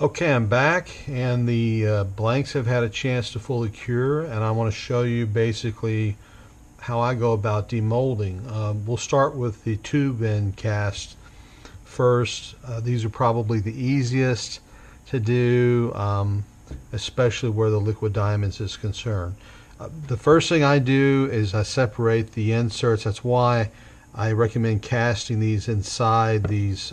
Okay, I'm back, and the blanks have had a chance to fully cure, and I want to show you basically how I go about demolding. We'll start with the tube and cast first. These are probably the easiest to do, especially where the liquid diamonds is concerned. The first thing I do is I separate the inserts. That's why I recommend casting these inside these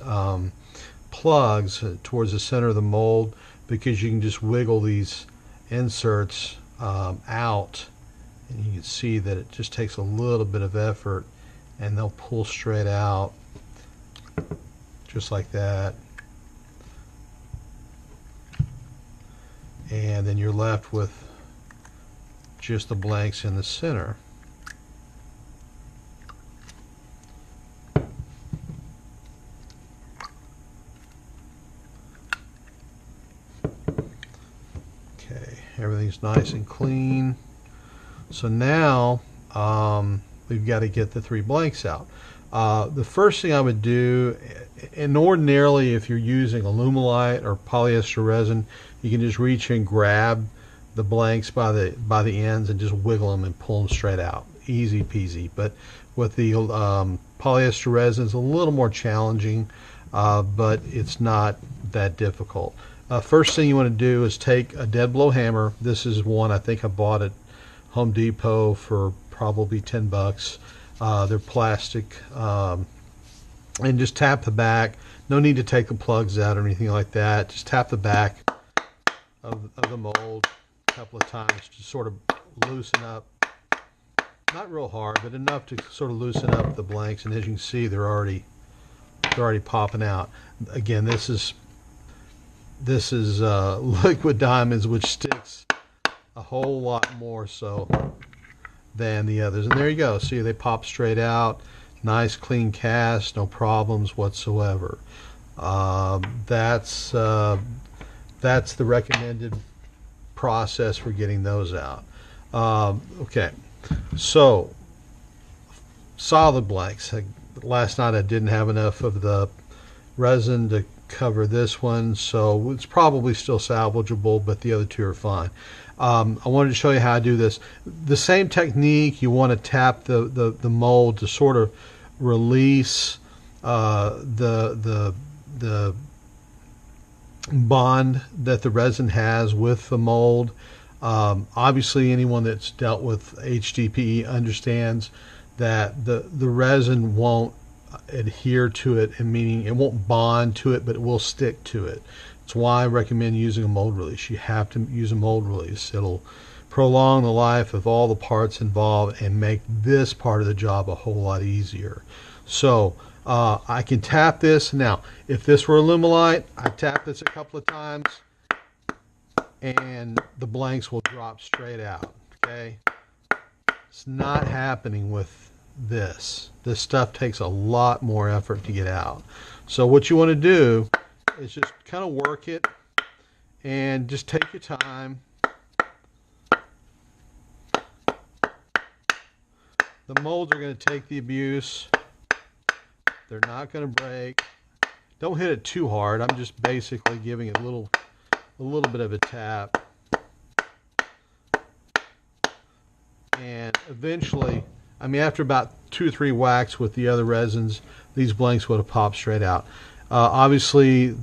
plugs towards the center of the mold, because you can just wiggle these inserts out, and you can see that it just takes a little bit of effort and they'll pull straight out just like that, and then you're left with just the blanks in the center. Everything's nice and clean. So now we've got to get the three blanks out. The first thing I would do, and ordinarily if you're using Alumilite or polyester resin, you can just reach and grab the blanks by the ends and just wiggle them and pull them straight out. Easy peasy. But with the polyester resin, it's a little more challenging, but it's not that difficult. First thing you want to do is take a dead blow hammer. This is one I think I bought at Home Depot for probably 10 bucks. They're plastic, and just tap the back. No need to take the plugs out or anything like that. Just tap the back of the mold a couple of times to sort of loosen up. Not real hard, but enough to sort of loosen up the blanks. And as you can see, they're already popping out. Again, this is liquid diamonds, which sticks a whole lot more so than the others. And there you go. See, they pop straight out. Nice clean cast, no problems whatsoever. That's the recommended process for getting those out. Okay, so solid blanks. Last night I didn't have enough of the resin to cover this one, so it's probably still salvageable, but the other two are fine. I wanted to show you how I do this. The same technique, you want to tap the mold to sort of release the bond that the resin has with the mold. Obviously anyone that's dealt with HDPE understands that the resin won't adhere to it, and meaning it won't bond to it, but it will stick to it. That's why I recommend using a mold release. You have to use a mold release. It'll prolong the life of all the parts involved and make this part of the job a whole lot easier. So I can tap this. Now, if this were Alumilite, I tap this a couple of times and the blanks will drop straight out. Okay, it's not happening with this. This stuff takes a lot more effort to get out. So what you want to do is just kind of work it and just take your time. The molds are going to take the abuse. They're not going to break. Don't hit it too hard. I'm just basically giving it a little bit of a tap. And eventually, I mean, after about 2 or 3 whacks with the other resins, these blanks would have popped straight out. Obviously,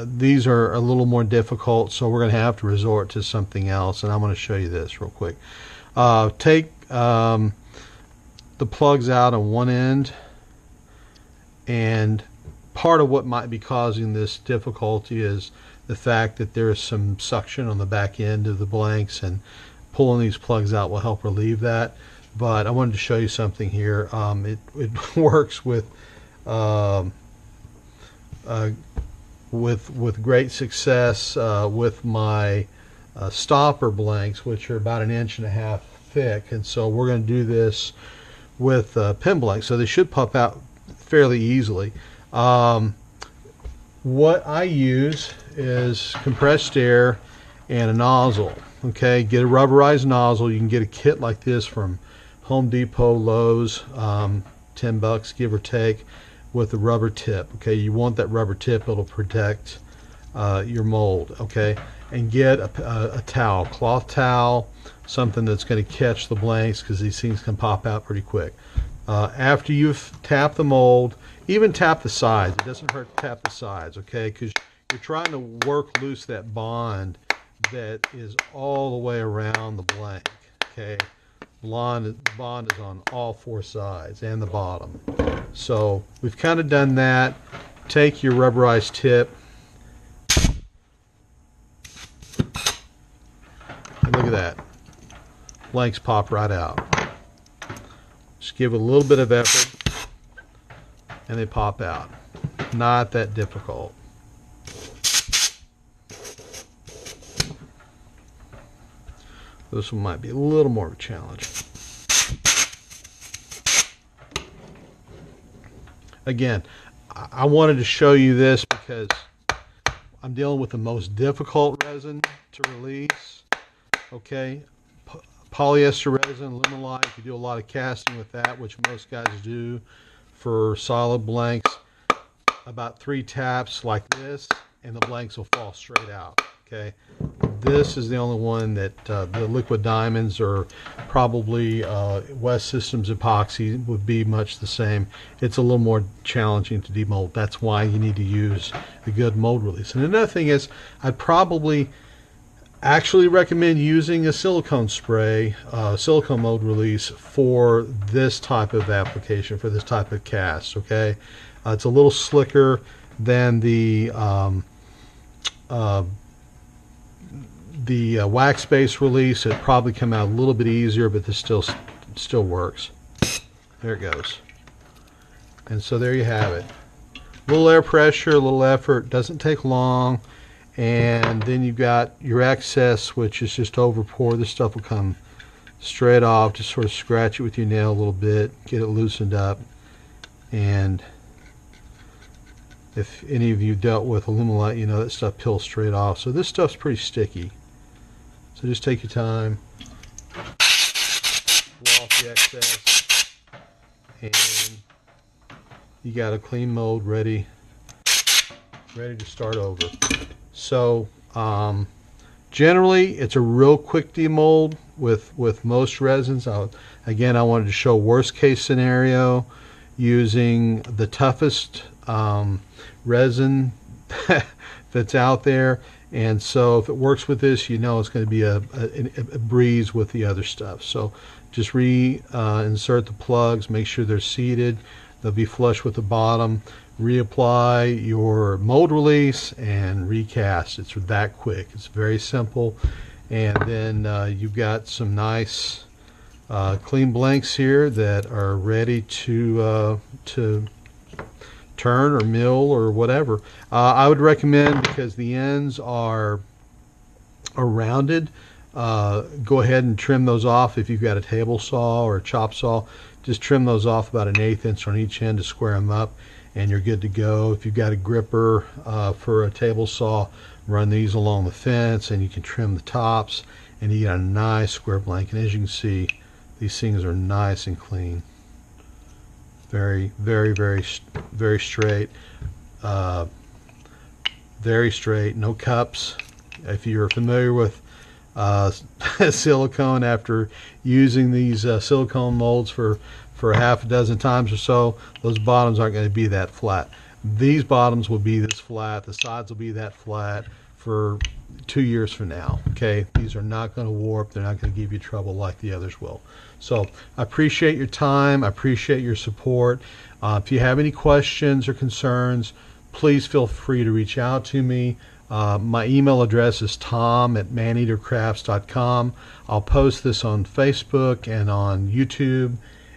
these are a little more difficult, so we're going to have to resort to something else, and I'm going to show you this real quick. Take the plugs out on one end, and part of what might be causing this difficulty is the fact that there is some suction on the back end of the blanks, and pulling these plugs out will help relieve that. But I wanted to show you something here. It works with great success with my stopper blanks, which are about 1.5 inches thick, and so we're going to do this with pin blanks, so they should pop out fairly easily. What I use is compressed air and a nozzle. Okay, get a rubberized nozzle. You can get a kit like this from Home Depot, Lowe's, 10 bucks give or take, with a rubber tip. Okay, you want that rubber tip. It'll protect your mold, okay? And get a towel, cloth towel, something that's going to catch the blanks, because these things can pop out pretty quick. After you've tapped the mold, even tap the sides. It doesn't hurt to tap the sides, okay? Because you're trying to work loose that bond that is all the way around the blank, okay? Bond is on all four sides and the bottom. So we've kind of done that. Take your rubberized tip and look at that. Blanks pop right out. Just give it a little bit of effort and they pop out. Not that difficult. This one might be a little more of a challenge. Again, I wanted to show you this because I'm dealing with the most difficult resin to release. Okay, polyester resin, Limonite, you do a lot of casting with that, which most guys do for solid blanks. About 3 taps like this and the blanks will fall straight out. Okay, this is the only one that the liquid diamonds, or probably West Systems epoxy, would be much the same. It's a little more challenging to demold. That's why you need to use a good mold release. And another thing is, I'd probably actually recommend using a silicone spray, silicone mold release for this type of application, for this type of cast. Okay, it's a little slicker than the wax base release. It probably come out a little bit easier, but this still works. There it goes. And so there you have it. A little air pressure, a little effort, doesn't take long. And then you've got your excess, which is just over pour. This stuff will come straight off. Just sort of scratch it with your nail a little bit, get it loosened up. And if any of you dealt with Limonite, you know that stuff peels straight off. So this stuff's pretty sticky. So just take your time, blow off the excess, and you got a clean mold ready to start over. So generally it's a real quick demold with most resins. Again, I wanted to show worst case scenario using the toughest resin that's out there. And so if it works with this, you know it's going to be a breeze with the other stuff. So just insert the plugs, make sure they're seated, they'll be flush with the bottom, reapply your mold release and recast. It's that quick. It's very simple. And then you've got some nice clean blanks here that are ready to turn or mill or whatever. I would recommend, because the ends are rounded, go ahead and trim those off. If you've got a table saw or a chop saw, just trim those off about 1/8 inch on each end to square them up, and you're good to go. If you've got a gripper for a table saw, run these along the fence and you can trim the tops and you get a nice square blank. And as you can see, these things are nice and clean. Very, very, very, very straight. Very straight, no cups. If you're familiar with silicone, after using these silicone molds for half a dozen times or so, those bottoms aren't going to be that flat. These bottoms will be this flat. The sides will be that flat for 2 years from now. Okay, these are not going to warp. They're not going to give you trouble like the others will. So I appreciate your time. I appreciate your support. If you have any questions or concerns, please feel free to reach out to me. My email address is tom@maneatercrafts.com. I'll post this on Facebook and on YouTube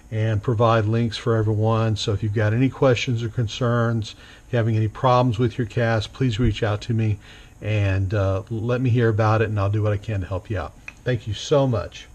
and provide links for everyone. So if you've got any questions or concerns, if you're having any problems with your cast, please reach out to me and let me hear about it, and I'll do what I can to help you out. Thank you so much.